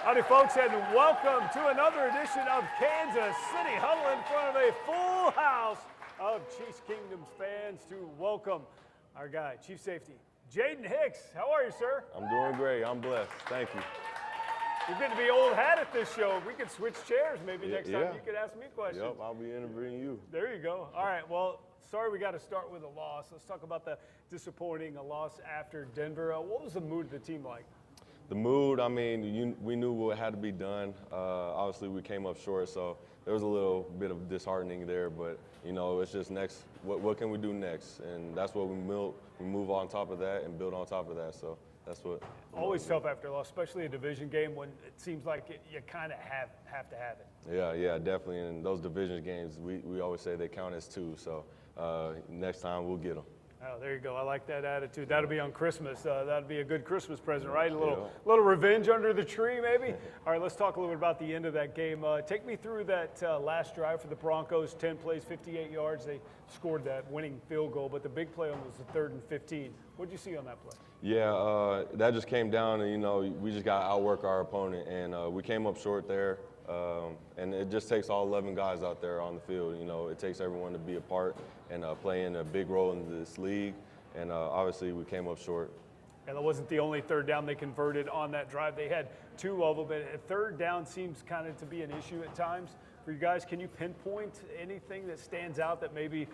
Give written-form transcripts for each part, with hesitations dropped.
Howdy, folks, and welcome to another edition of Kansas City Huddle in front of a full house of Chiefs Kingdoms fans to welcome our guy, Chief Safety, Jaden Hicks. How are you, sir? I'm doing great. I'm blessed. Thank you. You're getting to be old hat at this show. We could switch chairs maybe next time. You could ask me questions. Yep, I'll be interviewing you. There you go. All right, well, sorry we got to start with a loss. Let's talk about the disappointing loss after Denver. What was the mood of the team like? The mood, I mean, we knew what had to be done. Obviously, we came up short, so there was a little bit of disheartening there. But, you know, it's just next, what can we do next? And that's what we move on top of that and build on top of that. So that's what. Always tough after a loss, especially a division game when it seems like you kind of have to have it. Yeah, definitely. And those division games, we always say they count as two. So next time we'll get them. Oh, there you go. I like that attitude. That'll be on Christmas. That'll be a good Christmas present, right? A little revenge under the tree, maybe? All right, let's talk a little bit about the end of that game. Take me through that last drive for the Broncos, 10 plays, 58 yards. They scored that winning field goal, but the big play was the 3rd and 15. What did you see on that play? Yeah, that just came down, and, you know, we just got to outwork our opponent, and we came up short there. And it just takes all 11 guys out there on the field. You know, it takes everyone to be a part and playing a big role in this league. And obviously, we came up short. And that wasn't the only 3rd down they converted on that drive. They had 2 of them. And 3rd down seems kind of to be an issue at times for you guys. Can you pinpoint anything that stands out that maybe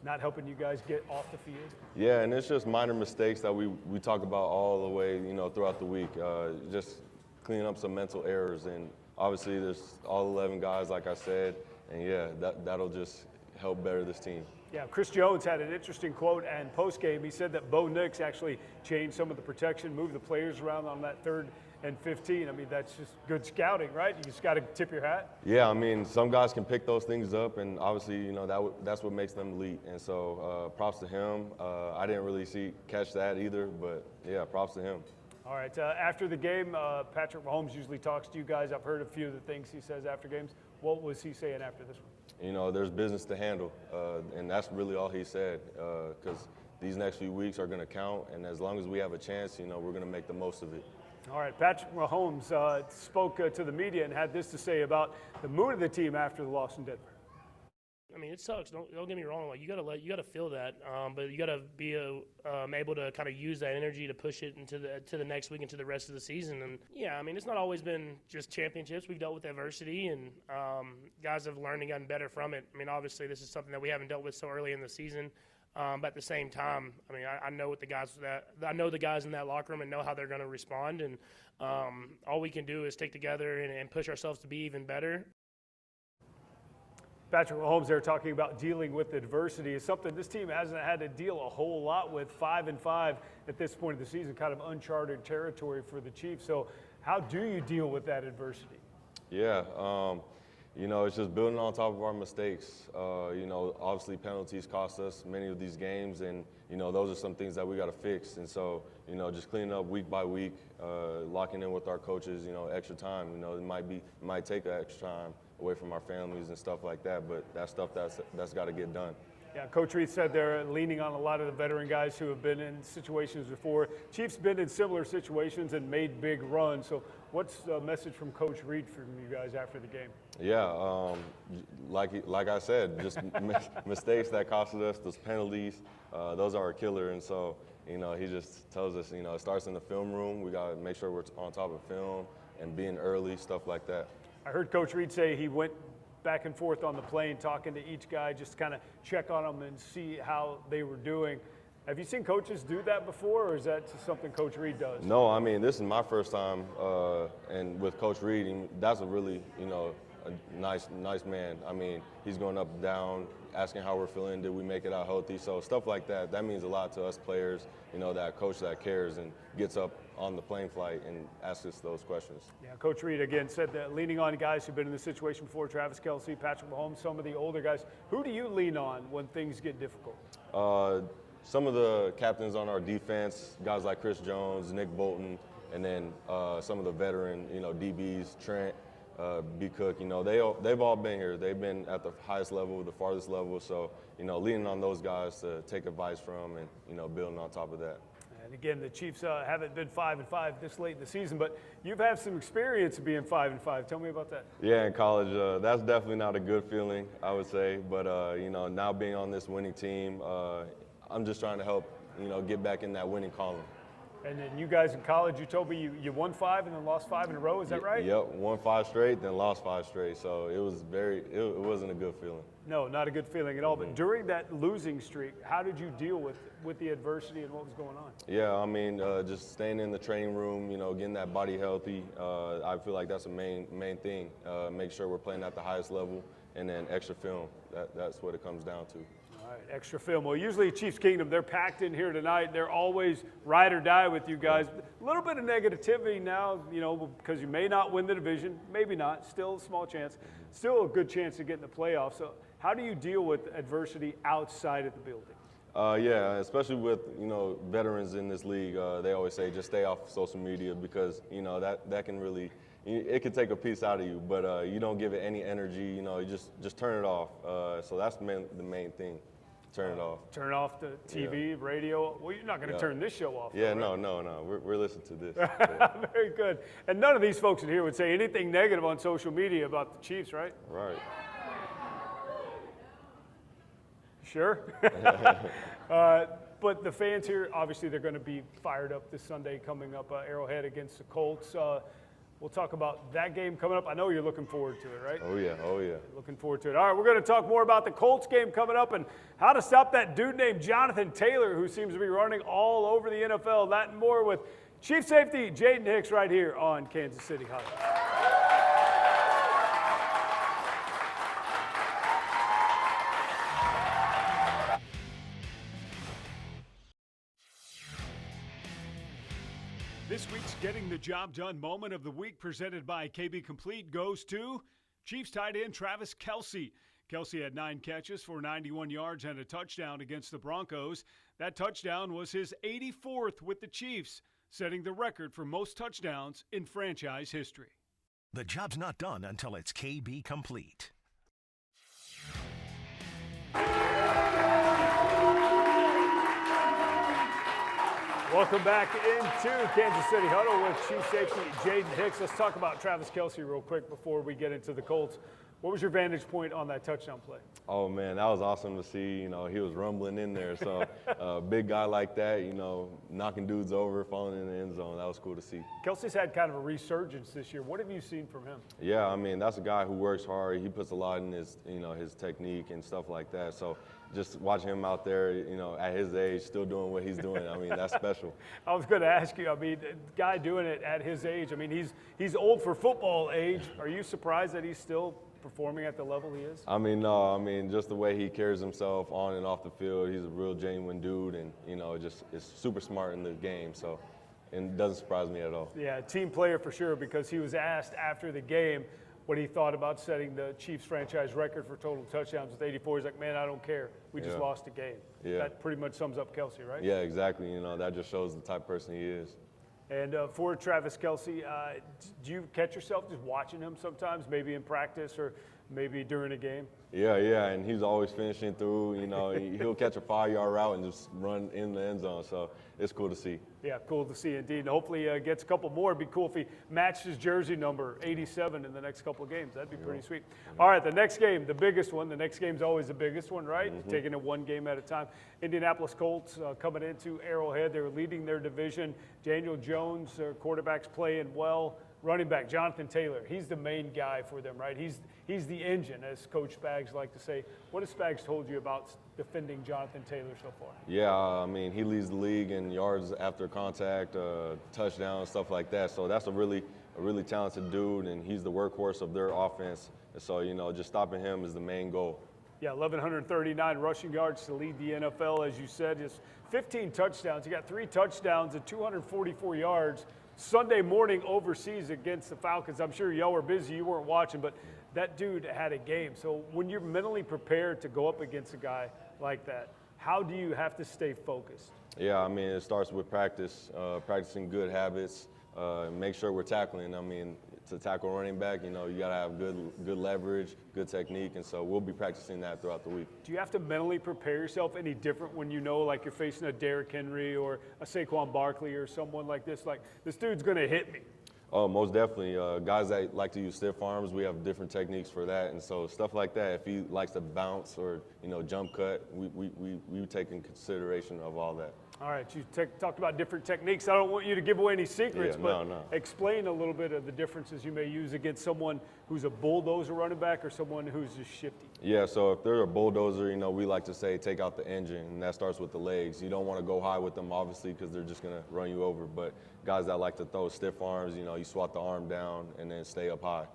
not helping you guys get off the field? Yeah, and it's just minor mistakes that we talk about all the way, you know, throughout the week. Just cleaning up some mental errors. And obviously, there's all 11 guys, like I said, and yeah, that'll just help better this team. Yeah, Chris Jones had an interesting quote and post-game. He said that Bo Nix actually changed some of the protection, moved the players around on that 3rd and 15. I mean, that's just good scouting, right? You just got to tip your hat. Yeah, I mean, some guys can pick those things up, and obviously, you know, that's what makes them elite. And so props to him. I didn't really catch that either, but yeah, props to him. All right, after the game, Patrick Mahomes usually talks to you guys. I've heard a few of the things he says after games. What was he saying after this one? You know, there's business to handle, and that's really all he said, because these next few weeks are going to count, and as long as we have a chance, you know, we're going to make the most of it. All right, Patrick Mahomes spoke to the media and had this to say about the mood of the team after the loss in Denver. I mean, it sucks. Don't get me wrong. Like you gotta feel that, but you gotta be able to kind of use that energy to push it into the next week, into the rest of the season. And yeah, I mean, it's not always been just championships. We've dealt with adversity, and guys have learned and gotten better from it. I mean, obviously, this is something that we haven't dealt with so early in the season. But at the same time, I mean, I know what the guys in that locker room and know how they're going to respond. And all we can do is stick together and push ourselves to be even better. Patrick Mahomes there talking about dealing with adversity is something this team hasn't had to deal a whole lot with. 5-5 at this point of the season, kind of uncharted territory for the Chiefs. So how do you deal with that adversity? Yeah, you know, it's just building on top of our mistakes. You know, obviously penalties cost us many of these games, and, you know, those are some things that we got to fix. And so, you know, just cleaning up week by week, locking in with our coaches, you know, extra time. You know, it might take an extra time away from our families and stuff like that, but that's stuff that's got to get done. Yeah, Coach Reed said they're leaning on a lot of the veteran guys who have been in situations before. Chiefs been in similar situations and made big runs. So what's the message from Coach Reed from you guys after the game? Yeah, like I said, just mistakes that costed us, those penalties, those are a killer. And so, you know, he just tells us, you know, it starts in the film room. We got to make sure we're on top of film and being early, stuff like that. I heard Coach Reed say he went back and forth on the plane talking to each guy just to kind of check on them and see how they were doing. Have you seen coaches do that before, or is that just something Coach Reed does? No, I mean, this is my first time and with Coach Reed, and that's a really, you know, a nice man. I mean, he's going up and down, asking how we're feeling, did we make it out healthy? So stuff like that, that means a lot to us players, you know, that coach that cares and gets up on the plane flight and asks us those questions. Yeah, Coach Reed, again, said that leaning on guys who've been in this situation before, Travis Kelce, Patrick Mahomes, some of the older guys. Who do you lean on when things get difficult? Some of the captains on our defense, guys like Chris Jones, Nick Bolton, and then some of the veteran, you know, DBs, Trent, B. Cook, you know, they've all been here. They've been at the highest level, the farthest level. So, you know, leaning on those guys to take advice from and, you know, building on top of that. And again, the Chiefs haven't been 5-5 this late in the season, but you've had some experience of being 5-5. Tell me about that. Yeah, in college, that's definitely not a good feeling, I would say. But, now being on this winning team, I'm just trying to help, get back in that winning column. And then you guys in college, you told me you won 5 and then lost 5 in a row. Is that right? Yep, won 5 straight, then lost 5 straight. So it wasn't a good feeling. No, not a good feeling at all. But during that losing streak, how did you deal with the adversity and what was going on? Yeah, just staying in the training room, getting that body healthy. I feel like that's the main thing. Make sure we're playing at the highest level, and then extra film. That's what it comes down to. All right, extra film. Well, usually Chiefs Kingdom, they're packed in here tonight. They're always ride or die with you guys. A little bit of negativity now, because you may not win the division, maybe not. Still a small chance. Still a good chance to get in the playoffs. So how do you deal with adversity outside of the building? Yeah, especially with, veterans in this league. They always say just stay off social media because, that can really – it can take a piece out of you, but you don't give it any energy. You just turn it off. So that's the main thing. Turn it off. Turn off the TV, radio. Well, you're not going to turn this show off. Yeah, though, right? no. We're listening to this. Very good. And none of these folks in here would say anything negative on social media about the Chiefs, right? Right. Sure. But the fans here, obviously, they're going to be fired up this Sunday coming up Arrowhead against the Colts. We'll talk about that game coming up. I know you're looking forward to it, right? Oh, yeah. Looking forward to it. All right, we're going to talk more about the Colts game coming up and how to stop that dude named Jonathan Taylor who seems to be running all over the NFL. That and more with Chief Safety Jaden Hicks right here on Kansas City Huddle. This week's Getting the Job Done Moment of the Week presented by KB Complete goes to Chiefs tight end Travis Kelce. Kelce had 9 catches for 91 yards and a touchdown against the Broncos. That touchdown was his 84th with the Chiefs, setting the record for most touchdowns in franchise history. The job's not done until it's KB Complete. Welcome back into Kansas City Huddle with Chief Safety Jaden Hicks. Let's talk about Travis Kelce real quick before we get into the Colts. What was your vantage point on that touchdown play? Oh, man, that was awesome to see. He was rumbling in there. So a big guy like that, knocking dudes over, falling in the end zone, that was cool to see. Kelce's had kind of a resurgence this year. What have you seen from him? Yeah, that's a guy who works hard. He puts a lot in his, his technique and stuff like that. So just watching him out there, at his age, still doing what he's doing, that's special. I was going to ask you, guy doing it at his age, he's old for football age. Are you surprised that he's still performing at the level he is? No, just the way he carries himself on and off the field, he's a real genuine dude and, just is super smart in the game. So, and it doesn't surprise me at all. Yeah, team player for sure, because he was asked after the game what he thought about setting the Chiefs franchise record for total touchdowns with 84. He's like, man, I don't care. We just lost a game. Yeah. That pretty much sums up Kelce, right? Yeah, exactly. That just shows the type of person he is. And for Travis Kelce, do you catch yourself just watching him sometimes, maybe in practice or maybe during a game? Yeah, and he's always finishing through. He'll catch a 5-yard route and just run in the end zone. So it's cool to see. Yeah, cool to see indeed. And hopefully gets a couple more. It'd be cool if he matched his jersey number 87 in the next couple of games. That'd be pretty sweet. All right, the next game, the biggest one. The next game's always the biggest one, right? Taking it one game at a time. Indianapolis Colts coming into Arrowhead. They were leading their division. Daniel Jones, their quarterback's playing well. Running back, Jonathan Taylor, he's the main guy for them, right? He's the engine, as Coach Spags like to say. What has Spags told you about defending Jonathan Taylor so far? Yeah, he leads the league in yards after contact, touchdowns, stuff like that. So that's a really talented dude, and he's the workhorse of their offense. And so, just stopping him is the main goal. Yeah, 1,139 rushing yards to lead the NFL, as you said. Just 15 touchdowns. He got 3 touchdowns and 244 yards. Sunday morning overseas against the Falcons. I'm sure y'all were busy, you weren't watching, but that dude had a game. So when you're mentally prepared to go up against a guy like that, how do you have to stay focused? Yeah, it starts with practice, practicing good habits, make sure we're tackling. to tackle running back, you know, you got to have good leverage, good technique, and so we'll be practicing that throughout the week. Do you have to mentally prepare yourself any different when you know, like, you're facing a Derrick Henry or a Saquon Barkley or someone like this dude's going to hit me? Oh, most definitely. Guys that like to use stiff arms, we have different techniques for that, and so stuff like that. If he likes to bounce or, you know, jump cut, we take in consideration of all that. All right, you talked about different techniques. I don't want you to give away any secrets, but explain a little bit of the differences you may use against someone who's a bulldozer running back or someone who's just shifty. Yeah, so if they're a bulldozer, you know, we like to say take out the engine, and that starts with the legs. You don't want to go high with them, obviously, because they're just going to run you over. But guys that like to throw stiff arms, you know, you swat the arm down and then stay up high.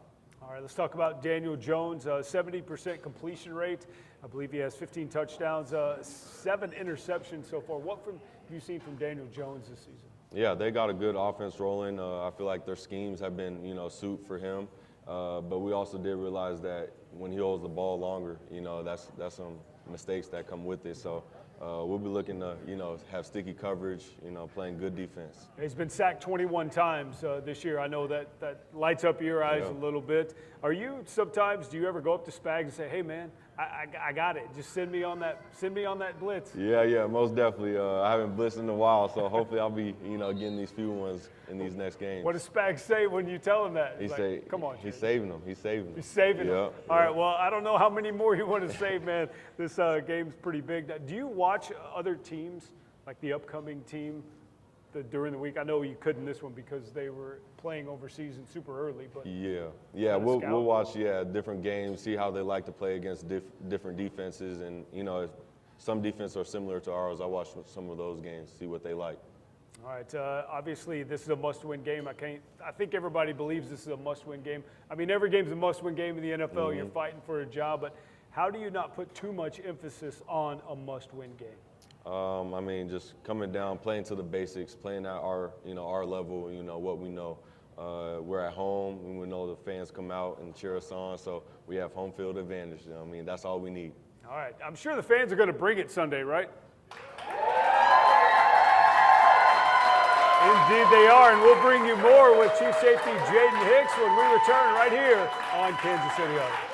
All right, let's talk about Daniel Jones, 70% completion rate. I believe he has 15 touchdowns, 7 interceptions so far. What have you seen from Daniel Jones this season? Yeah, they got a good offense rolling. I feel like their schemes have been, you know, suit for him. But we also did realize that when he holds the ball longer, you know, that's some mistakes that come with it. So we'll be looking to, you know, have sticky coverage, you know, playing good defense. He's been sacked 21 times this year. I know that lights up your eyes a little bit. Do you ever go up to Spags and say, hey, man, I got it. Just send me on that blitz. Yeah, most definitely. I haven't blitzed in a while, so hopefully I'll be, you know, getting these few ones in these next games. What does Spags say when you tell him that? He like, say, come on, he's saving them. He's saving them. He's saving them. All right, well, I don't know how many more you want to save, man. This game's pretty big. Do you watch other teams, like the upcoming team, during the week? I know you couldn't this one because they were playing overseas and super early, but we'll watch different games, see how they like to play against different defenses, and you know, if some defenses are similar to ours, I watch some of those games, see what they like. All right, obviously this is a must-win game. I think everybody believes this is a must-win game. I mean, every game's a must-win game in the NFL. Mm-hmm. You're fighting for a job, but how do you not put too much emphasis on a must-win game? I mean, just coming down, playing to the basics, playing at our level, you know, what we know. We're at home, and we know the fans come out and cheer us on, so we have home field advantage. You know, I mean, that's all we need. All right, I'm sure the fans are going to bring it Sunday, right? Indeed they are, and we'll bring you more with Chief Safety Jaden Hicks when we return right here on Kansas City Huddle.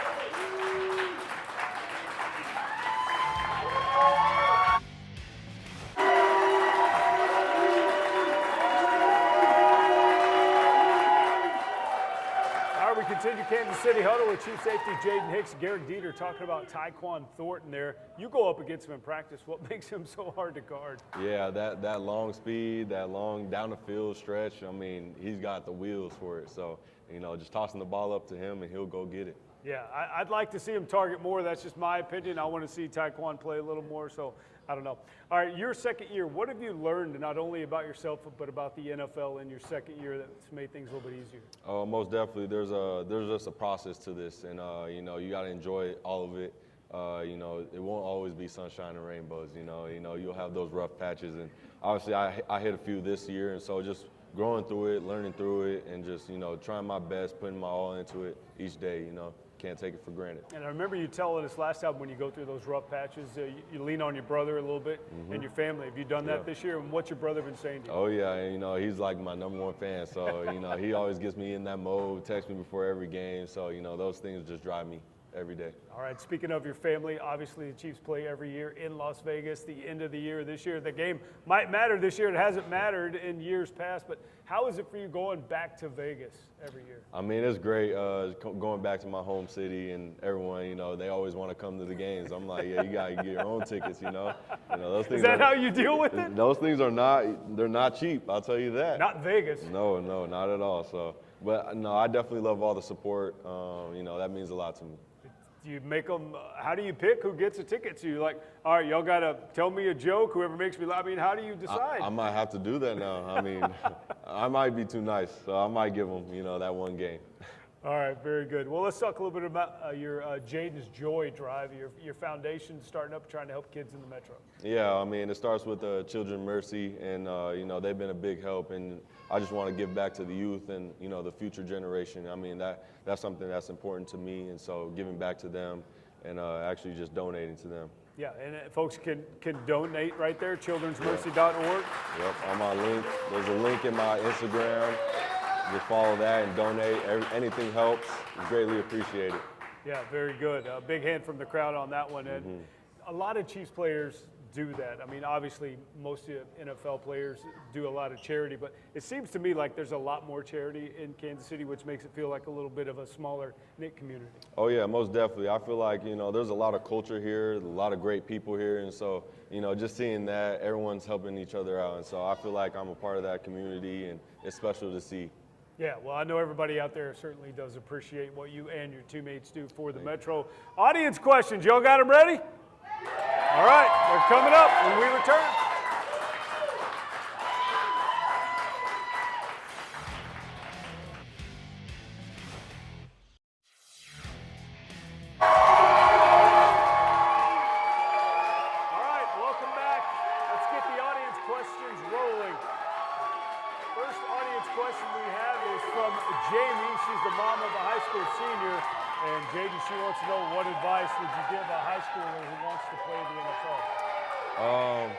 Continue Kansas City Huddle with Chief Safety Jaden Hicks, Garrett Dieter talking about Tyquan Thornton there. You go up against him in practice. What makes him so hard to guard? Yeah, that long speed, that long down the field stretch. I mean, he's got the wheels for it. So, you know, just tossing the ball up to him and he'll go get it. Yeah, I'd like to see him target more. That's just my opinion. I want to see Tyquan play a little more, so I don't know. All right, your second year, what have you learned not only about yourself but about the NFL in your second year that's made things a little bit easier? Most definitely. There's just a process to this, and you know, you got to enjoy all of it. You know, it won't always be sunshine and rainbows. You know, you'll have those rough patches, and obviously I hit a few this year, and so just growing through it, learning through it, and just, you know, trying my best, putting my all into it each day. You know. Can't take it for granted. And I remember you telling us last time when you go through those rough patches, you lean on your brother a little bit and your family. Have you done that this year? And what's your brother been saying to you? Oh, yeah. And, you know, he's like my #1 fan. So, you know, he always gets me in that mode, texts me before every game. So, you know, those things just drive me every day. All right, speaking of your family, obviously the Chiefs play every year in Las Vegas, the end of the year this year. The game might matter this year. It hasn't mattered in years past, but how is it for you going back to Vegas every year? I mean, it's great going back to my home city, and everyone, you know, they always want to come to the games. I'm like, yeah, you got to get your own tickets, you know. Those things is that how you deal with it? Those things they're not cheap, I'll tell you that. Not Vegas. No, not at all. So, but no, I definitely love all the support. You know, that means a lot to me. Do you make them, how do you pick who gets a ticket to you? Like, all right, y'all got to tell me a joke, whoever makes me laugh. I mean, how do you decide? I might have to do that now. I mean, I might be too nice, so I might give them, you know, that one game. All right, very good. Well, let's talk a little bit about your Jaden's Joy Drive, your foundation starting up, trying to help kids in the metro. Yeah, I mean, it starts with Children Mercy, and, you know, they've been a big help, and I just want to give back to the youth and, you know, the future generation. I mean, that's something that's important to me, and so giving back to them and actually just donating to them. Yeah, and folks can donate right there, childrensmercy.org. Yep, on my link. There's a link in my Instagram. just follow that and donate. Anything helps. It's greatly appreciated. Yeah, very good. A big hand from the crowd on that one. And a lot of Chiefs players do that. I mean, obviously, most of the NFL players do a lot of charity, but it seems to me like there's a lot more charity in Kansas City, which makes it feel like a little bit of a smaller knit community. Oh, yeah, most definitely. I feel like, there's a lot of culture here, a lot of great people here, and so, just seeing that, everyone's helping each other out, and so I feel like I'm a part of that community, and it's special to see. Yeah, well, I know everybody out there certainly does appreciate what you and your teammates do for the Metro. Audience questions, y'all got them ready? All right, they're coming up when we return. All right, welcome back. Let's get the audience questions rolling. First audience question we have is from Jamie. She's the mom of a high school senior. And Jaden, she wants to know, what advice would you give a high schooler who wants to play the NFL?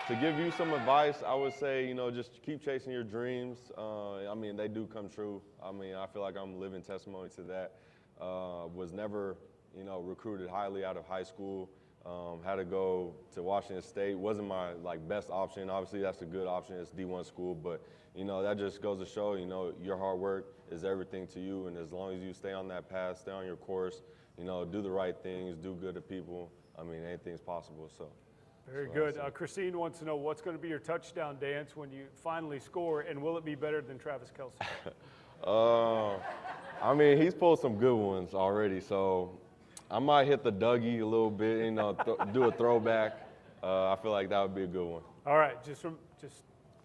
To give you some advice, I would say, just keep chasing your dreams. I mean, they do come true. I mean, I feel like I'm a living testimony to that. Was never, recruited highly out of high school. Had to go to Washington State. Wasn't my best option. Obviously, that's a good option. It's D1 school, but that just goes to show, your hard work is everything to you, and as long as you stay on that path, stay on your course, do the right things, do good to people. I mean, anything's possible. So. Very good. Christine wants to know, what's going to be your touchdown dance when you finally score, and will it be better than Travis Kelce? I mean, he's pulled some good ones already, so I might hit the Dougie a little bit, do a throwback. I feel like that would be a good one. All right, just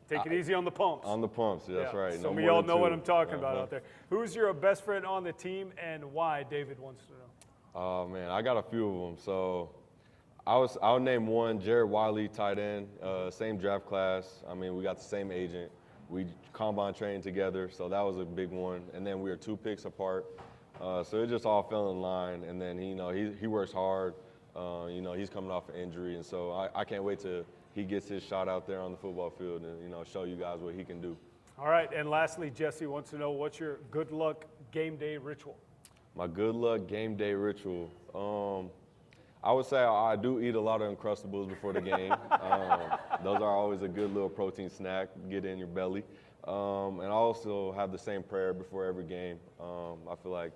take it easy on the pumps. On the pumps, that's right. Some of y'all know what I'm talking about out there. Who's your best friend on the team, and why? David wants to know. Oh man, I got a few of them. So I'll name one, Jared Wiley, tight end, same draft class. I mean, we got the same agent. We combine trained together, so that was a big one. And then we were 2 picks apart. So it just all fell in line. And then he works hard. He's coming off an injury, and so I can't wait till he gets his shot out there on the football field and show you guys what he can do. All right, and lastly, Jesse wants to know, what's your good luck game day ritual? My good luck game day ritual. I would say I do eat a lot of Uncrustables before the game. Those are always a good little protein snack, get in your belly. And I also have the same prayer before every game. I feel like,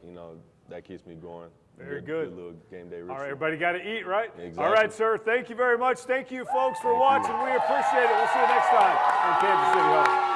that keeps me going. Very good. Good little game day ritual. All right, everybody got to eat, right? Exactly. All right, sir. Thank you very much. Thank you, folks, for watching. We appreciate it. We'll see you next time on Kansas City Huddle.